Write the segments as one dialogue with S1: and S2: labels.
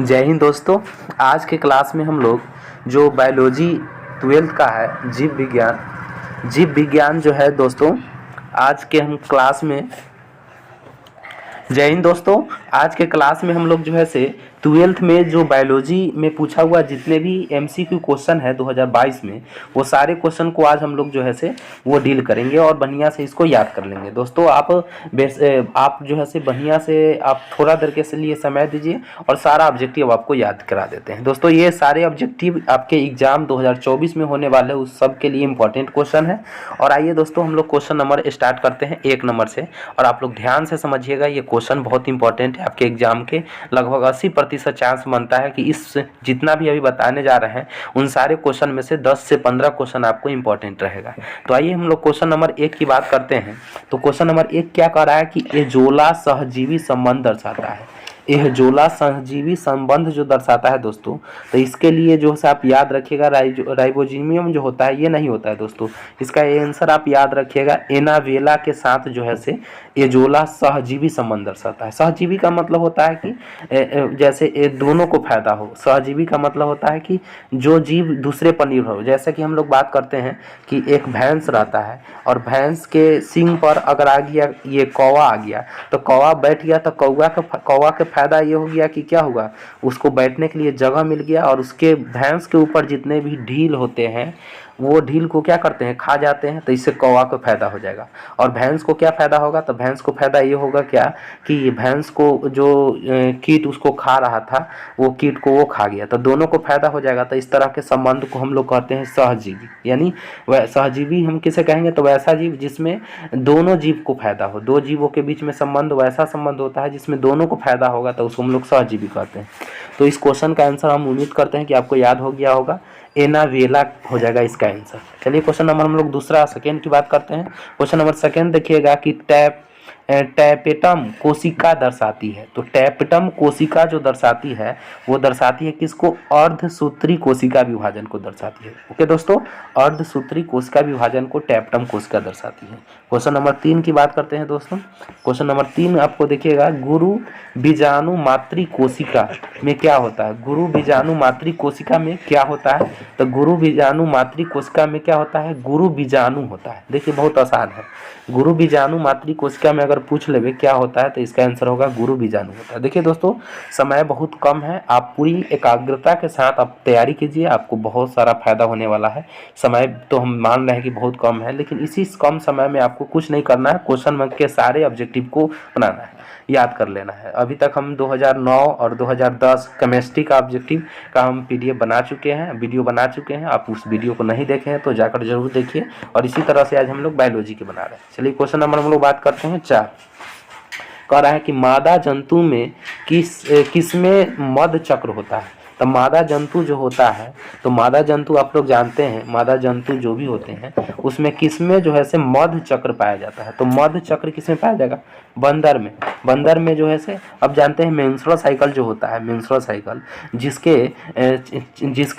S1: जय हिंद दोस्तों। आज के क्लास में हम लोग जो बायोलॉजी 12th का है जीव विज्ञान जो है दोस्तों, आज के हम क्लास में जय हिंद दोस्तों। आज के क्लास में हम लोग जो है से 12th में जो बायोलॉजी में पूछा हुआ जितने भी MCQ क्वेश्चन है 2022 में, वो सारे क्वेश्चन को आज हम लोग जो है से वो डील करेंगे और बढ़िया से इसको याद कर लेंगे। दोस्तों आप जो है से बढ़िया से आप थोड़ा देर के लिए समय दीजिए और सारा ऑब्जेक्टिव आपको याद करा देते हैं। दोस्तों ये सारे ऑब्जेक्टिव आपके एग्जाम 2024 में होने वाले उस सब के लिए इंपॉर्टेंट क्वेश्चन है। और आइए दोस्तों हम लोग क्वेश्चन नंबर स्टार्ट करते हैं 1 नंबर से, और आप लोग ध्यान से समझिएगा। ये क्वेश्चन बहुत इंपॉर्टेंट है आपके एग्जाम के। लगभग 80% चांस बनता है कि इस जितना भी अभी बताने जा रहे हैं उन सारे क्वेश्चन में से 10 से 15 क्वेश्चन आपको इंपॉर्टेंट रहेगा। तो आइए हम लोग क्वेश्चन नंबर 1 की बात करते हैं। तो क्वेश्चन नंबर 1 क्या कह रहा है कि एजोला सहजीवी संबंध दर्शाता है। एजोला सहजीवी संबंध जो दर्शाता है दोस्तों, तो इसके लिए जो है आप याद रखिएगा राइबोजीनियम जो होता है ये नहीं होता है दोस्तों। इसका आंसर आप याद रखिएगा, एनावेला के साथ जो है से एजोला सहजीवी संबंध दर्शाता है। सहजीवी का मतलब होता है कि जैसे दोनों को फायदा हो। सहजीवी का मतलब होता है कि जो जीव दूसरे पर निर्भर हो। जैसे कि हम लोग बात करते हैं कि एक भैंस रहता है और भैंस के सींग पर अगर आ गया ये कौवा आ गया, तो कौवा बैठ गया, तो कौवा के फायदा ये हो गया कि क्या हुआ, उसको बैठने के लिए जगह मिल गया और उसके भैंस के ऊपर जितने भी ढील होते हैं वो ढील को क्या करते हैं, खा जाते हैं। तो इससे कौवा को फायदा हो जाएगा। और भैंस को क्या फायदा होगा, तो भैंस को फायदा ये होगा क्या कि भैंस को जो कीट उसको खा रहा था वो कीट को वो खा गया, तो दोनों को फायदा हो जाएगा। तो इस तरह के संबंध को हम लोग कहते हैं सहजीवी। यानी वह सहजीवी हम किसे कहेंगे, तो वैसा जीव जिसमें दोनों जीव को फायदा हो। दो जीवों के बीच में संबंध वैसा संबंध होता है जिसमें दोनों को फायदा होगा, तो उसको हम लोग सहजीवी कहते हैं। तो इस क्वेश्चन का आंसर हम उम्मीद करते हैं कि आपको याद हो गया होगा, एनावेला हो जाएगा इसका आंसर। चलिए क्वेश्चन नंबर हम लोग दूसरा सेकेंड की बात करते हैं। क्वेश्चन नंबर सेकेंड देखिएगा कि टैपेटम कोशिका दर्शाती है। तो टैपेटम कोशिका जो दर्शाती है वो दर्शाती है किसको, अर्धसूत्री कोशिका विभाजन को दर्शाती है। ओके दोस्तों, अर्धसूत्री कोशिका विभाजन को टैपेटम कोशिका दर्शाती है। क्वेश्चन नंबर 3 की बात करते हैं दोस्तों। क्वेश्चन नंबर 3 आपको देखिएगा, गुरु बीजाणु मातृ कोशिका में क्या होता है। गुरु बीजाणु मातृ कोशिका में क्या होता है, तो गुरु बीजाणु मातृ कोशिका में क्या होता है, गुरु बीजाणु होता है। देखिए बहुत आसान है। गुरु बीजाणु मातृ कोशिका में अगर पूछ लेवे क्या होता है, तो इसका आंसर होगा गुरु बीजाणु होता है। देखिए दोस्तों समय बहुत कम है, आप पूरी एकाग्रता के साथ आप तैयारी कीजिए, आपको बहुत सारा फायदा होने वाला है। समय तो हम मान रहे हैं कि बहुत कम है, लेकिन इसी कम समय में आपको कुछ नहीं करना है, क्वेश्चन बैंक के सारे ऑब्जेक्टिव को बनाना है, याद कर लेना है। अभी तक हम 2009 और 2010 केमिस्ट्री का ऑब्जेक्टिव का हम PDF बना चुके हैं, वीडियो बना चुके हैं। आप उस वीडियो को नहीं देखे हैं तो जाकर जरूर देखिए। और इसी तरह से आज हम लोग बायोलॉजी के बना रहे हैं। चलिए क्वेश्चन नंबर हम लोग बात करते हैं 4। कह रहा है कि मादा जंतु में किसमें मध चक्र होता है। तो मादा जंतु जो होता है, तो मादा जंतु आप लोग जानते हैं, मादा जंतु जो भी होते हैं उसमें किसमें जो है से मध चक्र पाया जाता है। तो मध चक्र किसमें पाया जाएगा, बंदर में। बंदर में जो है से अब जानते हैं मेंस्ट्रुअल साइकिल जो होता है, मेंस्ट्रुअल साइकिल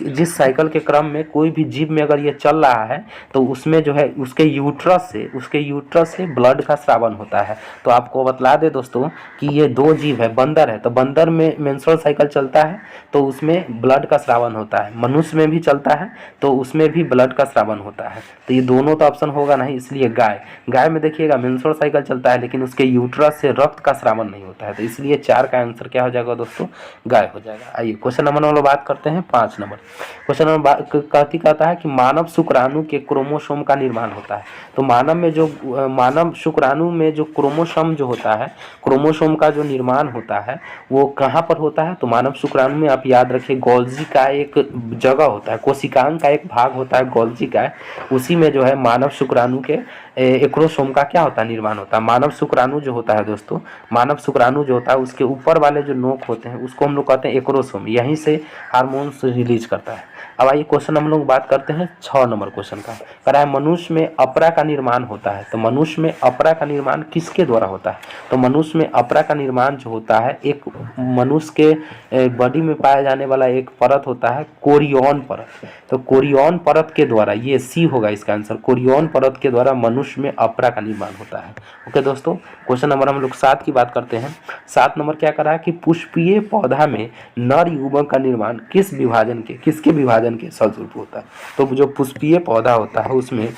S1: जिस साइकिल के क्रम में कोई भी जीव में अगर ये चल रहा है तो उसमें जो है उसके यूट्रस से ब्लड का स्रावन होता है। तो आपको बतला दे दोस्तों कि ये 2 जीव है, बंदर है, तो बंदर में मेंस्ट्रुअल साइकिल चलता है तो उसमें ब्लड का स्रावन होता है। मनुष्य में भी चलता है तो उसमें भी ब्लड का स्रावन होता है। तो ये दोनों तो ऑप्शन होगा नहीं, इसलिए गाय में देखिएगा मेंस्ट्रुअल साइकिल चलता है लेकिन उसके यूट्रस से रक्त का स्रावन नहीं होता है, तो इसलिए 4 का आंसर क्या हो जाएगा दोस्तों, गाय हो जाएगा। आइए क्वेश्चन नंबर हम लोग बात करते हैं 5 नंबर। क्वेश्चन नंबर कहता है कि मानव शुक्राणु के क्रोमोसोम का निर्माण होता है। तो मानव शुक्राणु में जो क्रोमोसोम जो होता है, क्रोमोसोम का जो निर्माण होता है वो कहाँ पर होता है, तो मानव शुक्राणु में आप याद रखिए गोल्जी का एक जगह होता है, कोशिकांग का एक भाग होता है गोल्जी का, उसी में जो है मानव शुक्राणु के एक्रोसोम का क्या होता है, निर्माण होता है। मानव शुक्राणु जो होता है दोस्तों, मानव शुक्राणु जो होता है उसके ऊपर वाले जो नोक होते हैं उसको हम लोग कहते हैं एक्रोसोम, यहीं से हार्मोन्स रिलीज करता है। अब आइए क्वेश्चन हम लोग बात करते हैं 6 नंबर क्वेश्चन का। कह रहा है मनुष्य में अपरा का निर्माण होता है। तो मनुष्य में अपरा का निर्माण किसके द्वारा होता है, तो मनुष्य में अपरा का निर्माण जो होता है एक मनुष्य के बॉडी में पाया जाने वाला एक परत होता है कोरियन परत। तो कोरियन परत के द्वारा, ये C होगा इसका आंसर, कोरियन परत के द्वारा मनुष्य मनुष्य में अपरा का निर्माण होता है। ओके दोस्तों, क्वेश्चन नंबर हम लोग 7 की बात करते हैं। 7 नंबर क्या कर रहा है कि पुष्पीय पौधा में नर युग्मक का निर्माण किसके विभाजन के फलस्वरूप होता है। तो जो पुष्पीय पौधा होता है उसमें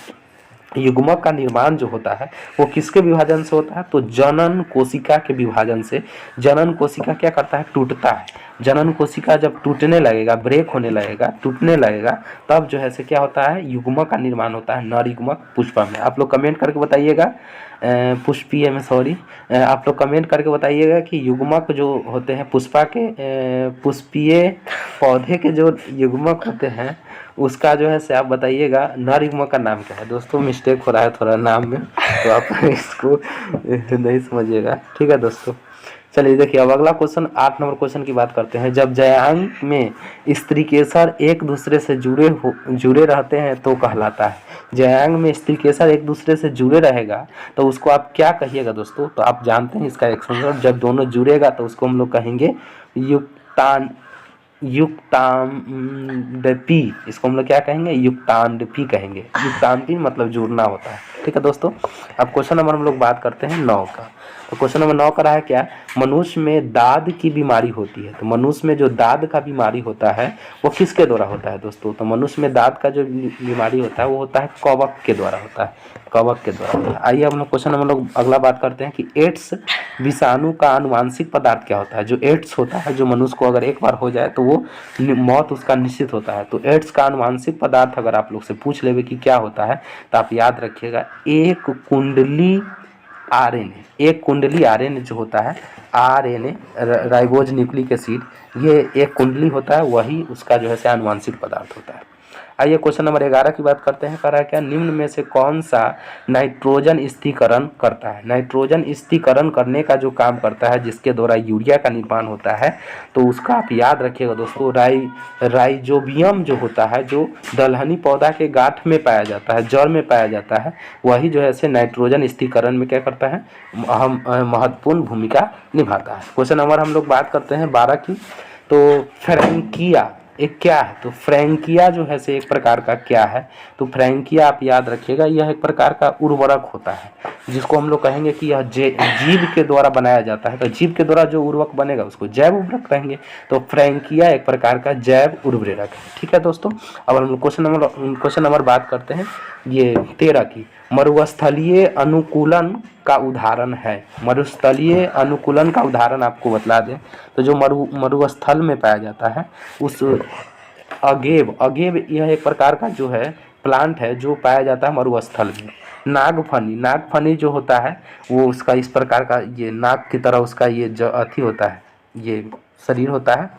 S1: युग्मक का निर्माण जो होता है वो किसके विभाजन से होता है, तो जनन कोशिका के विभाजन से। जनन कोशिका क्या करता है, टूटता है। जनन कोशिका जब टूटने लगेगा, ब्रेक होने लगेगा, टूटने लगेगा, तब जो है से क्या होता है, युग्मक का निर्माण होता है, नर युग्मक पुष्पा में। आप लोग कमेंट करके बताइएगा, पुष्पीय में सॉरी, आप लोग कमेंट करके बताइएगा कि युग्मक जो होते हैं पुष्पा के, पुष्पीय पौधे के जो युग्मक होते हैं उसका जो है से आप बताइएगा नर युग्मक का नाम क्या है। दोस्तों मिस्टेक हो रहा है थोड़ा नाम में, तो आप इसको नहीं समझिएगा, ठीक है दोस्तों। चलिए देखिए, अब अगला क्वेश्चन 8 नंबर क्वेश्चन की बात करते हैं। जब जयांग में स्त्री केसर एक दूसरे से जुड़े रहते हैं तो कहलाता है। जयांग में स्त्री केसर एक दूसरे से जुड़े रहेगा तो उसको आप क्या कहिएगा दोस्तों, तो आप जानते हैं इसका एक्सपेंशन। जब दोनों जुड़ेगा तो उसको हम लोग कहेंगे युक्तांडपी। इसको हम लोग क्या कहेंगे, युक्तांडपी कहेंगे। युक्तांडपी मतलब जुड़ना होता है, ठीक है दोस्तों। अब क्वेश्चन नंबर हम लोग बात करते हैं 9 का। तो क्वेश्चन नंबर 9 का रहा है क्या, मनुष्य में दाद की बीमारी होती है। तो मनुष्य में जो दाद का बीमारी होता है वो किसके द्वारा होता है दोस्तों, तो मनुष्य में दाद का जो बीमारी होता है वो होता है कवक के द्वारा होता है, कवक के द्वारा होता है। आइए हम लोग क्वेश्चन हम लोग अगला बात करते हैं कि एड्स विषाणु का आनुवांशिक पदार्थ क्या होता है। जो एड्स होता है, जो मनुष्य को अगर एक बार हो जाए तो वो मौत उसका निश्चित होता है। तो एड्स का आनुवांशिक पदार्थ अगर आप लोग से पूछ लेवे कि क्या होता है, तो आप याद रखिएगा एक कुंडली आरएनए। एक कुंडली आरएनए जो होता है, आरएनए राइबोज न्यूक्लिक एसिड, ये एक कुंडली होता है, वही उसका जो है आनुवांशिक पदार्थ होता है। आइए क्वेश्चन नंबर 11 की बात करते हैं। कह रहा है क्या, निम्न में से कौन सा नाइट्रोजन स्थिरीकरण करता है। नाइट्रोजन स्थिरीकरण करने का जो काम करता है, जिसके द्वारा यूरिया का निर्माण होता है, तो उसका आप याद रखिएगा दोस्तों, राइजोबियम जो होता है, जो दलहनी पौधा के गांठ में पाया जाता है, जड़ में पाया जाता है, वही जो है से नाइट्रोजन स्थिरीकरण में क्या करता है, महत्वपूर्ण भूमिका निभाता है। क्वेश्चन नंबर हम लोग बात करते हैं 12 की। तो फ्रैंकिया एक क्या है, तो फ्रैंकिया जो है से एक प्रकार का क्या है, तो फ्रैंकिया आप याद रखिएगा, यह एक प्रकार का उर्वरक होता है, जिसको हम लोग कहेंगे कि यह जीव के द्वारा बनाया जाता है। तो जीव के द्वारा जो उर्वरक बनेगा उसको जैव उर्वरक कहेंगे। तो फ्रैंकिया एक प्रकार का जैव उर्वरक है, ठीक है दोस्तों। अब हम लोग क्वेश्चन नंबर बात करते हैं ये 13 की। मरुस्थलीय अनुकूलन का उदाहरण है। मरुस्थलीय अनुकूलन का उदाहरण आपको बतला दें तो जो मरुस्थल में पाया जाता है उस अगेव यह एक प्रकार का जो है प्लांट है जो पाया जाता है मरुस्थल में। नागफनी जो होता है वो उसका इस प्रकार का, ये नाग की तरह उसका ये जो अथी होता है, ये शरीर होता है।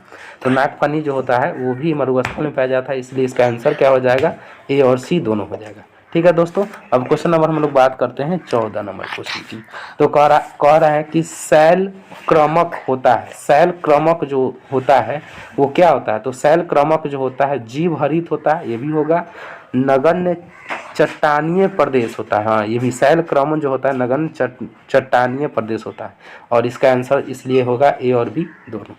S1: तो नागफनी जो होता है वो भी मरुस्थल में पाया जाता है, इसलिए इसका आंसर क्या हो जाएगा, ए और सी दोनों हो जाएगा, ठीक है दोस्तों। अब क्वेश्चन नंबर हम लोग बात करते हैं 14 नंबर क्वेश्चन की। तो कह रहा है कि शैल क्रमक होता है। शैल क्रमक जो होता है वो क्या होता है, तो शैल क्रमक जो होता है जीव हरित होता है, ये भी होगा। नगण्य चट्टानीय प्रदेश होता है, हाँ ये भी शैल क्रमण जो होता है नगण्य चट्टानीय प्रदेश होता है, और इसका आंसर इसलिए होगा ए और बी दोनों।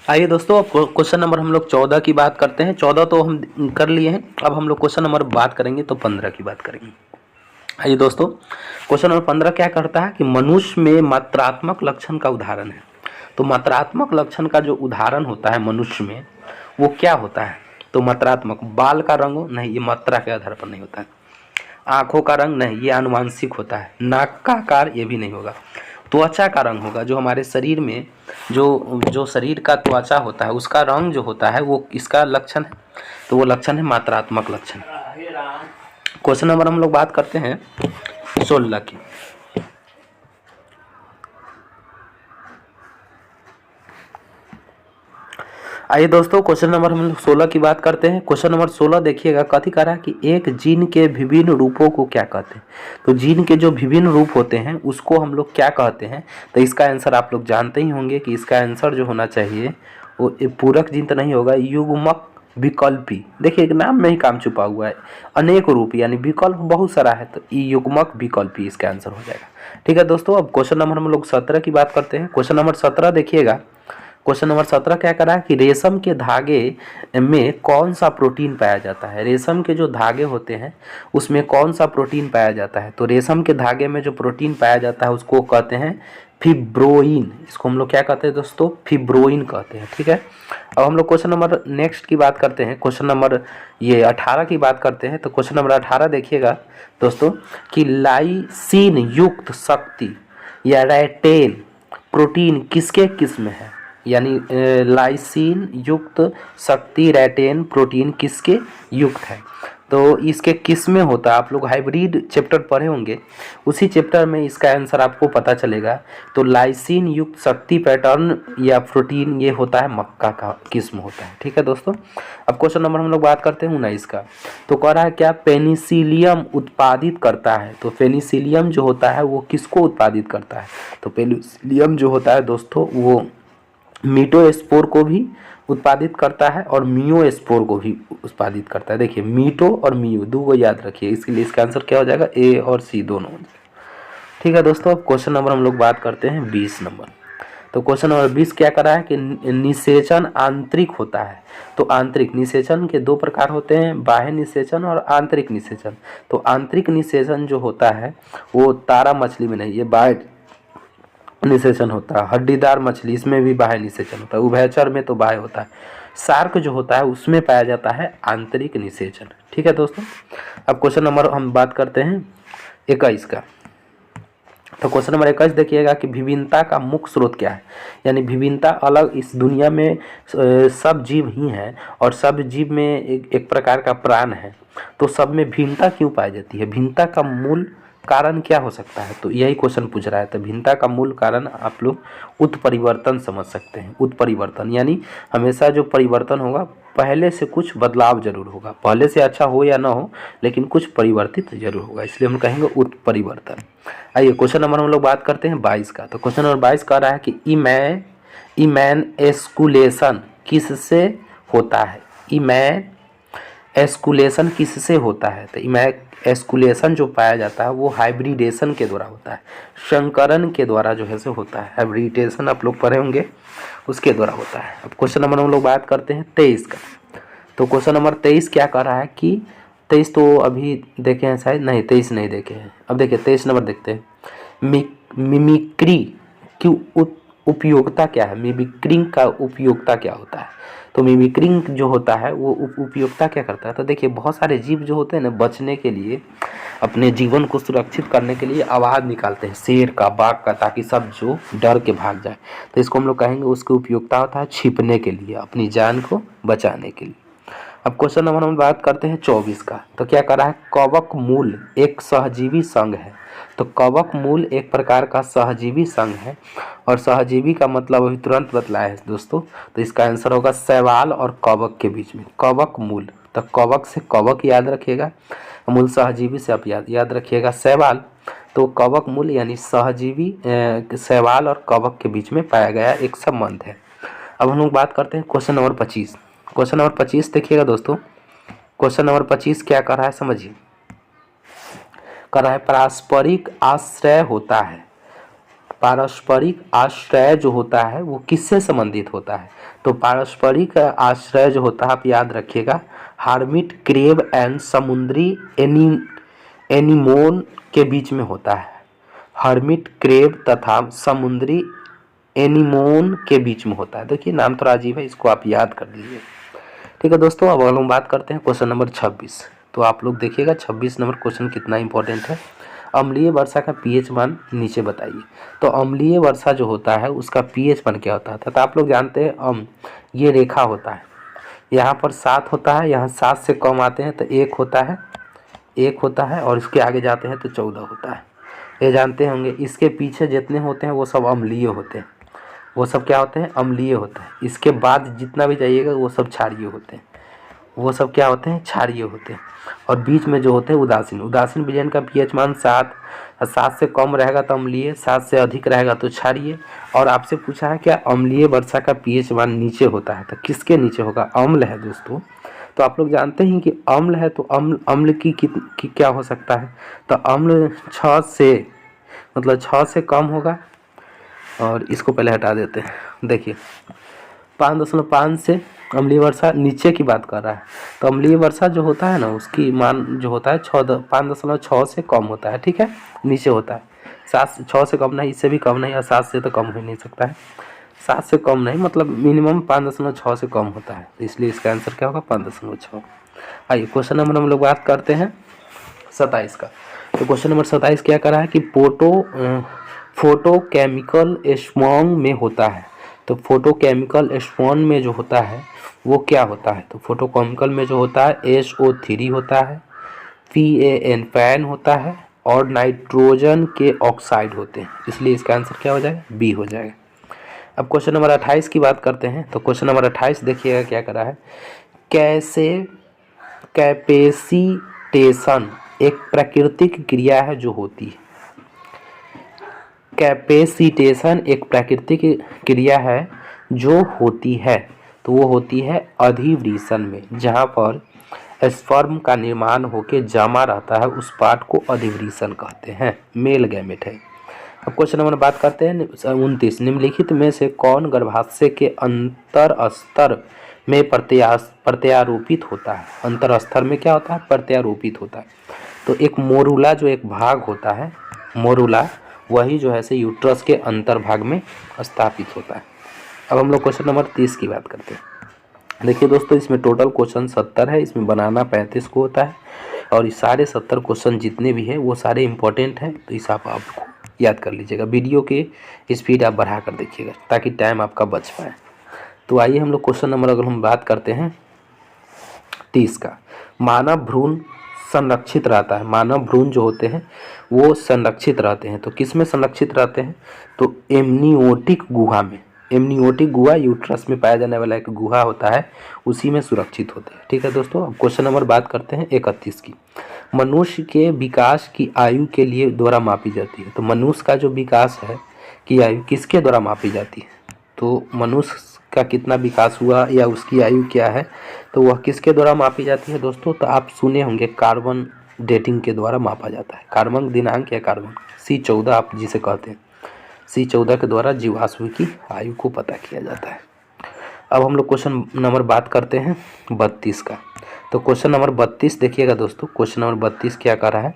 S1: आइए दोस्तों, क्वेश्चन नंबर हम लोग 14 की बात करते हैं। 14 तो हम कर लिए हैं, अब हम लोग क्वेश्चन नंबर बात करेंगे तो 15 की बात करेंगे। आइए दोस्तों, क्वेश्चन नंबर 15 क्या करता है कि मनुष्य में मात्रात्मक लक्षण का उदाहरण है। तो मात्रात्मक लक्षण का जो उदाहरण होता है मनुष्य में वो क्या होता है, तो मात्रात्मक, बाल का रंग नहीं, ये मात्रा के आधार पर नहीं होता है। आँखों का रंग नहीं, ये आनुवांशिक होता है। नाक का आकार, ये भी नहीं होगा। त्वचा का रंग होगा, जो हमारे शरीर में जो शरीर का त्वचा होता है उसका रंग जो होता है वो इसका लक्षण है, तो वो लक्षण है मात्रात्मक लक्षण। क्वेश्चन नंबर हम लोग बात करते हैं 16 की। आइए दोस्तों, क्वेश्चन नंबर हम लोग 16 की बात करते हैं। क्वेश्चन नंबर 16 देखिएगा, कथी कह रहा है कि एक जीन के विभिन्न रूपों को क्या कहते हैं। तो जीन के जो विभिन्न रूप होते हैं उसको हम लोग क्या कहते हैं, तो इसका आंसर आप लोग जानते ही होंगे कि इसका आंसर जो होना चाहिए वो पूरक जीन तो नहीं होगा, युग्मक विकल्पी। देखिए एक नाम में ही काम छुपा हुआ है, अनेक रूप यानी विकल्प बहुत सारा है, तो युग्मक विकल्पी इसका आंसर हो जाएगा, ठीक है दोस्तों। अब क्वेश्चन नंबर हम लोग 17 की बात करते हैं। क्वेश्चन नंबर 17 देखिएगा, क्वेश्चन नंबर 17 क्या करा है कि रेशम के धागे में कौन सा प्रोटीन पाया जाता है। रेशम के जो धागे होते हैं उसमें कौन सा प्रोटीन पाया जाता है। तो रेशम के धागे में जो प्रोटीन पाया जाता है उसको कहते हैं फिब्रोइन। इसको हम लोग क्या कहते हैं दोस्तों, फिब्रोइन कहते हैं। ठीक है, अब हम लोग क्वेश्चन नंबर नेक्स्ट की बात करते हैं। क्वेश्चन नंबर 18 की बात करते हैं। तो क्वेश्चन नंबर 18 देखिएगा दोस्तों कि लाइसिन युक्त शक्ति या रैटेन प्रोटीन किसके किस्म है। यानी लाइसिन युक्त शक्ति रैटेन प्रोटीन किसके युक्त है। तो इसके किस में होता है, आप लोग हाइब्रिड चैप्टर पढ़े होंगे, उसी चैप्टर में इसका आंसर आपको पता चलेगा। तो लाइसिन युक्त शक्ति पैटर्न या प्रोटीन ये होता है मक्का का किस्म होता है। ठीक है दोस्तों, अब क्वेश्चन नंबर हम लोग बात करते हैं 19 का। तो कह रहा है क्या पेनिसिलियम उत्पादित करता है। तो पेनिसिलियम जो होता है वो किसको उत्पादित करता है। तो पेनिसिलियम जो होता है दोस्तों वो मीटोस्पोर को भी उत्पादित करता है और मियोस्पोर को भी उत्पादित करता है। देखिए मीटो और मियो दो को याद रखिए, इसके लिए इसका आंसर क्या हो जाएगा, ए और सी दोनों हो जाएगा। ठीक है दोस्तों, अब क्वेश्चन नंबर हम लोग बात करते हैं 20 नंबर। तो क्वेश्चन नंबर 20 क्या कर रहा है कि निषेचन आंतरिक होता है। तो आंतरिक निषेचन के दो प्रकार होते हैं, बाह्य निषेचन और आंतरिक निषेचन। तो आंतरिक निषेचन जो होता है वो तारा मछली में नहीं, ये बाह्य निषेचन होता है। हड्डीदार मछली इसमें भी बाह्य निषेचन होता है। उभयचर में तो बाह्य होता है। शार्क जो होता है उसमें पाया जाता है आंतरिक निषेचन। ठीक है दोस्तों, अब क्वेश्चन नंबर हम बात करते हैं 21 का। तो क्वेश्चन नंबर 21 देखिएगा कि विभिन्नता का मुख्य स्रोत क्या है। यानी विभिन्नता अलग, इस दुनिया में सब जीव ही हैं और सब जीव में एक प्रकार का प्राण है। तो सब में भिन्नता क्यों पाई जाती है, भिन्नता का मूल कारण क्या हो सकता है। तो यही क्वेश्चन पूछ रहा है। तो भिन्नता का मूल कारण आप लोग उत्परिवर्तन समझ सकते हैं। उत्परिवर्तन यानी हमेशा जो परिवर्तन होगा पहले से कुछ बदलाव जरूर होगा, पहले से अच्छा हो या ना हो लेकिन कुछ परिवर्तित जरूर होगा, इसलिए हम कहेंगे उत्परिवर्तन। आइए क्वेश्चन नंबर हम लोग बात करते हैं 22 का। तो क्वेश्चन नंबर 22 कह रहा है कि इमैनएस्कुलेशन किससे होता है। इमैनएस्कुलेशन किससे होता है। तो इमैनएस्कुलेशन जो पाया जाता है वो हाइब्रिडेशन के द्वारा होता है, संकरण के द्वारा जो है से होता है। हाइब्रिडेशन आप लोग पढ़े होंगे, उसके द्वारा होता है। अब क्वेश्चन नंबर हम लोग बात करते हैं 23 का। तो क्वेश्चन नंबर 23 क्या कर रहा है कि 23 तो अभी देखे हैं शायद, नहीं 23 नहीं देखे हैं। अब देखिए 23 नंबर देखते हैं। मिमिक्री की उपयोगिता क्या है, मिमिक्रिंग का उपयोगिता क्या होता है। तो मिमिक्रिंग जो होता है वो उपयोगिता क्या करता है। तो देखिए बहुत सारे जीव जो होते हैं ना बचने के लिए, अपने जीवन को सुरक्षित करने के लिए आवाज़ निकालते हैं, शेर का, बाघ का, ताकि सब जो डर के भाग जाए। तो इसको हम लोग कहेंगे उसकी उपयोगिता होता है छिपने के लिए, अपनी जान को बचाने के लिए। अब क्वेश्चन नंबर हम बात करते हैं 24 का। तो क्या कर रहा है, कवक मूल एक सहजीवी संघ है। तो कवक मूल एक प्रकार का सहजीवी संघ है और सहजीवी का मतलब अभी तुरंत बतलाया है दोस्तों। तो इसका आंसर होगा शैवाल और कवक के बीच में कवक मूल। तो कवक से कवक याद रखिएगा, मूल सहजीवी से आप याद रखिएगा शैवाल। तो कवक मूल यानी सहजीवी शैवाल और कवक के बीच में पाया गया एक संबंध है। अब हम लोग बात करते हैं क्वेश्चन नंबर 25। क्वेश्चन नंबर 25 देखिएगा दोस्तों। क्वेश्चन नंबर 25 क्या कर रहा है समझिए, कर रहा है पारस्परिक आश्रय होता है। पारस्परिक आश्रय जो होता है वो किससे संबंधित होता है। तो पारस्परिक आश्रय जो होता है आप याद रखिएगा हार्मिट क्रेब एंड समुद्री एनिमोन के बीच में होता है। हर्मिट क्रेब तथा समुद्री एनिमोन के बीच में होता है। देखिए नाम थोड़ा अजीब है, इसको आप याद कर लीजिए। ठीक है दोस्तों, अब हम बात करते हैं क्वेश्चन नंबर 26। तो आप लोग देखिएगा 26 नंबर क्वेश्चन कितना इंपॉर्टेंट है। अम्लीय वर्षा का पीएच मान नीचे बताइए। तो अम्लीय वर्षा जो होता है उसका पीएच मान क्या होता है। तो आप लोग जानते हैं ये रेखा होता है, यहाँ पर 7 होता है, यहाँ 7 से कम आते हैं तो 1 होता है और इसके आगे जाते हैं तो 14 होता है। ये जानते होंगे। इसके पीछे जितने होते हैं वो सब अम्लीय होते हैं, वो सब क्या होते हैं, अम्लीय होते हैं। इसके बाद जितना भी जाइएगा वो सब क्षारीय होते हैं, वो सब क्या होते हैं, क्षारीय होते हैं। और बीच में जो होते हैं उदासीन। उदासीन विलयन का पीएच मान 7 से कम रहेगा तो अम्लीय, 7 से अधिक रहेगा तो क्षारीय। और आपसे पूछा है क्या अम्लीय वर्षा का पीएच मान नीचे होता है, तो किसके नीचे होगा, अम्ल है दोस्तों। तो आप लोग जानते हैं कि अम्ल है तो अम्ल की क्या हो सकता है। तो अम्ल 6 से कम होगा। और इसको पहले हटा देते हैं। देखिए 5.5 से अम्लीय वर्षा नीचे की बात कर रहा है, तो अम्लीय वर्षा जो होता है ना उसकी मान जो होता है 5.6 से कम होता है, ठीक है, नीचे होता है। 6 से कम नहीं, इससे भी कम नहीं, और 7 से तो कम हो ही नहीं सकता है। 7 से कम नहीं, मतलब मिनिमम 5.6 से कम होता है, इसलिए इसका आंसर क्या होगा 5.6। आइए क्वेश्चन नंबर हम लोग बात करते हैं 27 का। तो क्वेश्चन नंबर 27 क्या कर रहा है कि फोटोकेमिकल स्पॉन्ज में होता है। तो फोटोकेमिकल स्पॉन्ज में जो होता है वो क्या होता है, तो फोटोकेमिकल में जो होता है SO3 होता है, PAN फैन होता है, और नाइट्रोजन के ऑक्साइड होते हैं, इसलिए इसका आंसर क्या हो जाएगा, बी हो जाएगा। अब क्वेश्चन नंबर 28 की बात करते हैं। तो क्वेश्चन नंबर 28 देखिएगा क्या कर रहा है, कैसे कैपेसिटेशन एक प्राकृतिक क्रिया है जो होती है। कैपेसिटेशन एक प्राकृतिक क्रिया है जो होती है, तो वो होती है अधिवृषण में, जहाँ पर स्पर्म का निर्माण होकर जमा रहता है, उस पार्ट को अधिवृषण कहते हैं, मेल गैमेट है। अब क्वेश्चन नंबर बात करते हैं 29, निम्नलिखित में से कौन गर्भाशय के अंतर स्तर में प्रत्यारोपित होता है। अंतर स्तर में क्या होता है, प्रत्यारोपित होता है। तो एक मोरुला जो एक भाग होता है, मोरुला वही जो है से यूट्रस के अंतर भाग में स्थापित होता है। अब हम लोग क्वेश्चन नंबर 30 की बात करते हैं। देखिए दोस्तों, इसमें टोटल क्वेश्चन 70 है, इसमें बनाना 35 को होता है, और ये सारे 70 क्वेश्चन जितने भी हैं वो सारे इंपॉर्टेंट हैं, तो इस आपको याद कर लीजिएगा। वीडियो के स्पीड आप बढ़ा कर देखिएगा ताकि टाइम आपका बच पाए। तो आइए हम लोग क्वेश्चन नंबर अगर हम बात करते हैं 30 का, मानव भ्रूण संरक्षित रहता है। मानव भ्रूण जो होते हैं वो संरक्षित रहते हैं, तो किस में संरक्षित रहते हैं, तो एमनियोटिक गुहा में। एमनियोटिक गुहा यूट्रस में पाया जाने वाला एक गुहा होता है, उसी में सुरक्षित होते हैं, ठीक है दोस्तों। अब क्वेश्चन नंबर बात करते हैं 31 की, मनुष्य के विकास की आयु के लिए द्वारा मापी जाती है। तो मनुष्य का जो विकास है की आयु किसके द्वारा मापी जाती है, तो मनुष्य का कितना विकास हुआ या उसकी आयु क्या है, तो वह किसके द्वारा मापी जाती है दोस्तों, तो आप सुने होंगे कार्बन डेटिंग के द्वारा मापा जाता है। कार्बन दिनांक या कार्बन C14 आप जिसे कहते हैं, C14 के द्वारा जीवाश्म की आयु को पता किया जाता है। अब हम लोग क्वेश्चन नंबर बात करते हैं 32 का। तो क्वेश्चन नंबर 32 देखिएगा दोस्तों, क्वेश्चन नंबर 32 क्या कर रहा है,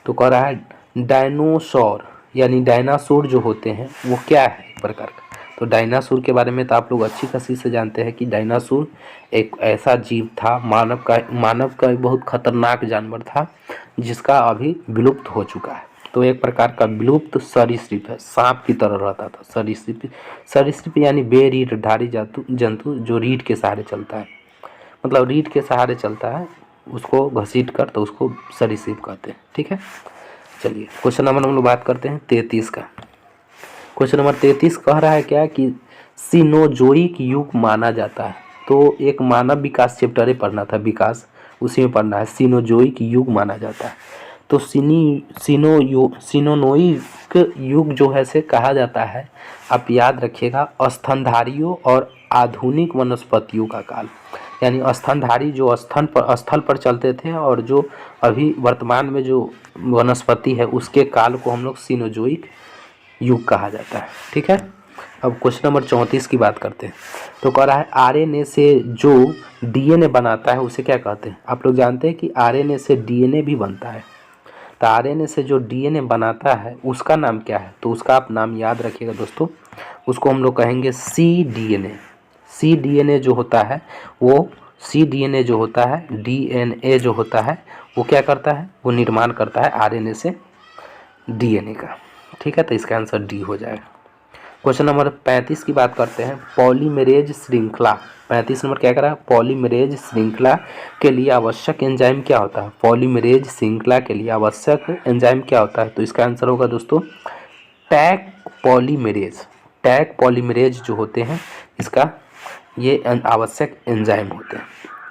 S1: तो कह रहा है डायनासोर यानी डायनासोर जो होते हैं वो क्या है एक प्रकार का। तो डायनासोर के बारे में तो आप लोग अच्छी खासी से जानते हैं कि डायनासोर एक ऐसा जीव था, मानव का एक बहुत खतरनाक जानवर था, जिसका अभी विलुप्त हो चुका है। तो एक प्रकार का विलुप्त सरीसृप है, सांप की तरह रहता था। सरीसृप यानी बेरीढ़धारी जंतु जो रीढ़ के सहारे चलता है, मतलब रीढ़ के सहारे चलता है, उसको घसीट कर तो उसको सरीसृप कहते हैं, ठीक है। चलिए क्वेश्चन नंबर हम लोग बात करते हैं 33 का। क्वेश्चन नंबर 33 कह रहा है क्या कि सीनोजोइक युग माना जाता है। तो एक मानव विकास चैप्टर ही पढ़ना था, विकास उसी में पढ़ना है, सीनोजोइक युग माना जाता है। तो सीनोनोइक युग जो है से कहा जाता है, आप याद रखिएगा, स्तनधारियों और आधुनिक वनस्पतियों का काल, यानी स्तनधारी जो स्थल पर चलते थे और जो अभी वर्तमान में जो वनस्पति है उसके काल को हम लोग सीनोजोइक युग कहा जाता है, ठीक है। अब क्वेश्चन नंबर 34 की बात करते हैं। तो कह रहा है आरएनए से जो डीएनए बनाता है उसे क्या कहते हैं। आप लोग जानते हैं कि आरएनए से डीएनए भी बनता है, तो आरएनए से जो डीएनए बनाता है उसका नाम क्या है, तो उसका आप नाम याद रखिएगा दोस्तों, उसको हम लोग कहेंगे cDNA। cDNA जो होता है वो cDNA जो होता है, DNA जो होता है वो क्या करता है, वो निर्माण करता है आरएनए से डीएनए का, ठीक है। तो इसका आंसर डी हो जाएगा। क्वेश्चन नंबर 35 की बात करते हैं, पॉलीमरेज श्रृंखला। 35 नंबर क्या कर रहा है, पॉलीमरेज श्रृंखला के लिए आवश्यक एंजाइम क्या होता है। पॉलीमरेज श्रृंखला के लिए आवश्यक एंजाइम क्या होता है, तो इसका आंसर होगा दोस्तों टैग पॉलीमरेज। टैग पॉलीमरेज जो होते हैं इसका ये आवश्यक एंजाइम होते हैं।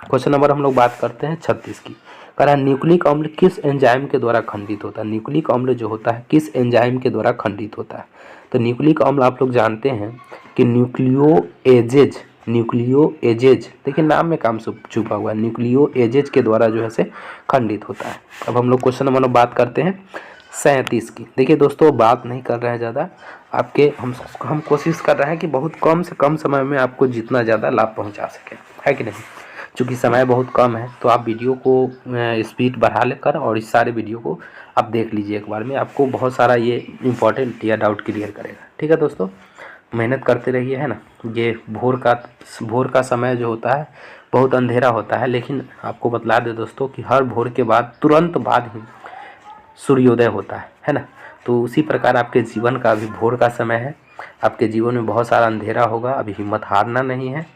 S1: क्वेश्चन नंबर हम लोग बात करते हैं 36 की। कह रहा है न्यूक्लिक अम्ल किस एंजाइम के द्वारा खंडित होता है। न्यूक्लिक अम्ल जो होता है किस एंजाइम के द्वारा खंडित होता है। तो न्यूक्लिक अम्ल आप लोग जानते हैं कि न्यूक्लियोएजेज देखिए नाम में काम छुपा हुआ है, न्यूक्लियोएजेज के द्वारा जो है से खंडित होता है। अब हम लोग क्वेश्चन नंबर बात करते हैं 37 की। देखिए दोस्तों, बात नहीं कर रहे हैं ज़्यादा, आपके हम कोशिश कर रहे हैं कि बहुत कम से कम समय में आपको जितना ज़्यादा लाभ पहुंचा सकें, है कि नहीं। चूँकि समय बहुत कम है तो आप वीडियो को स्पीड बढ़ा लेकर और इस सारे वीडियो को आप देख लीजिए एक बार में, आपको बहुत सारा ये इम्पोर्टेंट या डाउट क्लियर करेगा। ठीक है दोस्तों, मेहनत करते रहिए, है ना। ये भोर का समय जो होता है बहुत अंधेरा होता है, लेकिन आपको बतला दे दोस्तों कि हर भोर के बाद तुरंत बाद ही सूर्योदय होता है ना। तो उसी प्रकार आपके जीवन का अभी भोर का समय है, आपके जीवन में बहुत सारा अंधेरा होगा, अभी हिम्मत हारना नहीं है।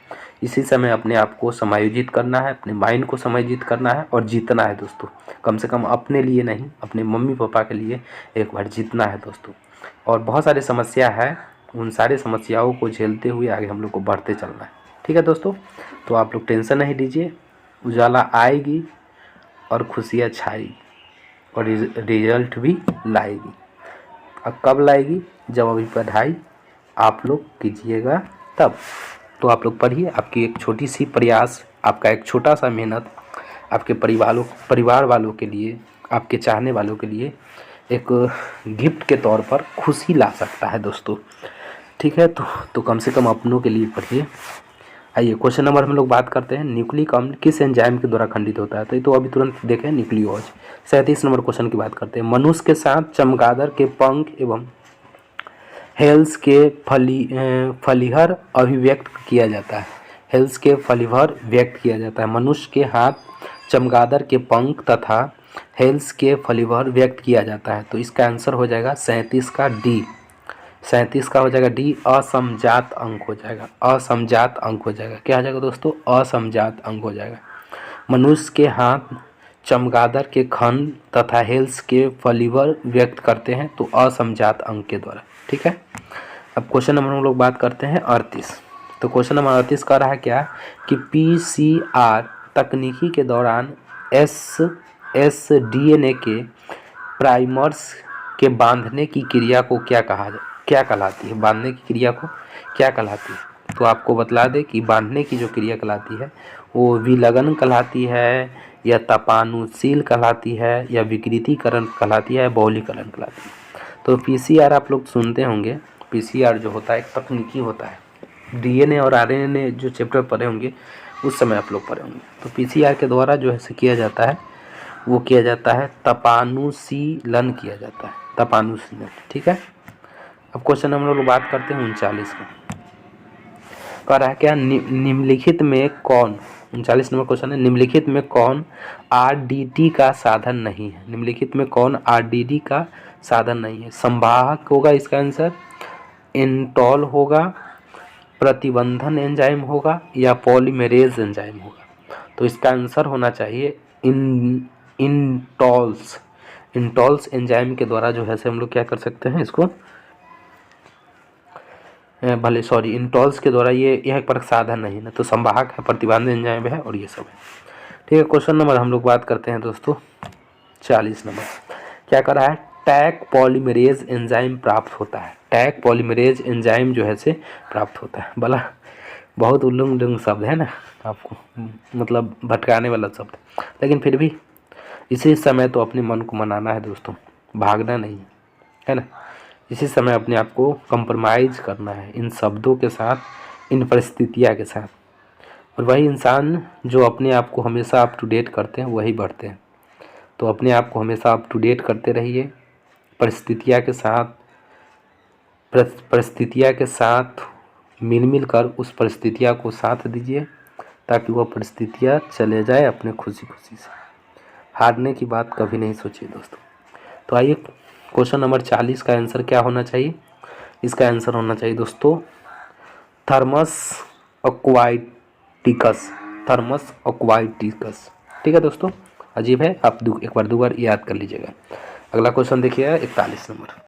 S1: इसी समय अपने आप को समायोजित करना है, अपने माइंड को समायोजित करना है और जीतना है दोस्तों। कम से कम अपने लिए नहीं, अपने मम्मी पापा के लिए एक बार जीतना है दोस्तों। और बहुत सारी समस्या है, उन सारी समस्याओं को झेलते हुए आगे हम लोग को बढ़ते चलना है। ठीक है दोस्तों, तो आप लोग टेंशन नहीं लीजिए, उजाला आएगी और खुशियाँ छाएगी और रिजल्ट भी लाएगी। अब कब लाएगी? जब अभी पढ़ाई आप लोग कीजिएगा तब। तो आप लोग पढ़िए, आपकी एक छोटी सी प्रयास, आपका एक छोटा सा मेहनत आपके परिवार वालों के लिए, आपके चाहने वालों के लिए एक गिफ्ट के तौर पर खुशी ला सकता है दोस्तों। ठीक है, तो कम से कम अपनों के लिए पढ़िए। आइए क्वेश्चन नंबर हम लोग बात करते हैं, न्यूक्लिक अम्ल किस एंजाइम के द्वारा खंडित होता है। तो अभी तुरंत देखें न्यूक्लियोज। 37 नंबर क्वेश्चन की बात करते हैं, मनुष्य के साथ चमगादड़ के पंख एवं हेल्स के फलीहर अभिव्यक्त किया जाता है। हेल्स के फलीहर व्यक्त किया जाता है। मनुष्य के हाथ चमगादड़ के पंख तथा हेल्स के फलीहर व्यक्त किया जाता है। तो इसका आंसर हो जाएगा 37 का डी। 37 का हो जाएगा डी, असमजात अंक हो जाएगा। असमजात अंक हो जाएगा, क्या हो जाएगा दोस्तों? असमजात अंक हो जाएगा। मनुष्य के हाथ चमगादड़ के खंड तथा हेल्स के फलीवर व्यक्त करते हैं तो असमजात अंक के द्वारा। ठीक है, अब क्वेश्चन नंबर हम लोग बात करते हैं 38। तो क्वेश्चन नंबर 38 कह रहा है क्या कि PCR तकनीकी के दौरान DNA के प्राइमर्स के बांधने की क्रिया को क्या कहलाती है? बांधने की क्रिया को क्या कहलाती है? तो आपको बतला दे कि बांधने की जो क्रिया कहलाती है वो विलगन कहलाती है या तपानुशील कहलाती है या विकृतीकरण कहलाती है, बहुलीकरण कहलाती है। तो PCR आप लोग सुनते होंगे, PCR जो होता है एक तकनीकी होता है। DNA और RNA जो चैप्टर पढ़े होंगे उस समय आप लोग पढ़े होंगे। तो PCR के द्वारा जो है किया जाता है, वो किया जाता है तपानुशीलन किया जाता है, तपानुशीलन। ठीक है, अब क्वेश्चन हम लोग बात करते हैं 39 का। कह रहा है क्या निम्नलिखित में कौन, 39 नंबर क्वेश्चन है, निम्नलिखित में कौन RDD का साधन नहीं है? निम्नलिखित में कौन RDD का साधन नहीं है? संवाहक होगा इसका आंसर, इंटॉल होगा, प्रतिबंधन एंजाइम होगा या पॉलीमरेज एंजाइम होगा। तो इसका आंसर होना चाहिए इंटॉल्स एंजाइम के द्वारा जो है हम लोग क्या कर सकते हैं इसको, इंटॉल्स के द्वारा ये यह एक साधन नहीं है ना, तो संवाहक है, प्रतिबंधन एंजाइम है और ये सब है। ठीक है, क्वेश्चन नंबर हम लोग बात करते हैं दोस्तों 40 नंबर। क्या कर रहा है? टैग पॉलीमरेज एंजाइम प्राप्त होता है। टैग पॉलीमरेज एंजाइम जो है से प्राप्त होता है। भला बहुत उल्लंघ शब्द है ना, आपको मतलब भटकाने वाला शब्द, लेकिन फिर भी इसी समय तो अपने मन को मनाना है दोस्तों, भागना नहीं है ना। इसी समय अपने आप को कंप्रोमाइज़ करना है इन शब्दों के साथ, इन परिस्थितियों के साथ। और वही इंसान जो अपने आप को हमेशा अप टू डेट करते हैं वही बढ़ते हैं। तो अपने आप को हमेशा अप टू डेट करते रहिए, परिस्थितियों के साथ मिल कर उस परिस्थितियों को साथ दीजिए ताकि वह परिस्थितियाँ चले जाए अपने खुशी खुशी से। हारने की बात कभी नहीं सोचिए दोस्तों। तो आइए क्वेश्चन नंबर 40 का आंसर क्या होना चाहिए? इसका आंसर होना चाहिए दोस्तों थर्मस एक्वाटिकस। Thermos aquaticus. ठीक है दोस्तों, अजीब है, आप एक बार 2 बार याद कर लीजिएगा। अगला क्वेश्चन देखिएगा 41 नंबर।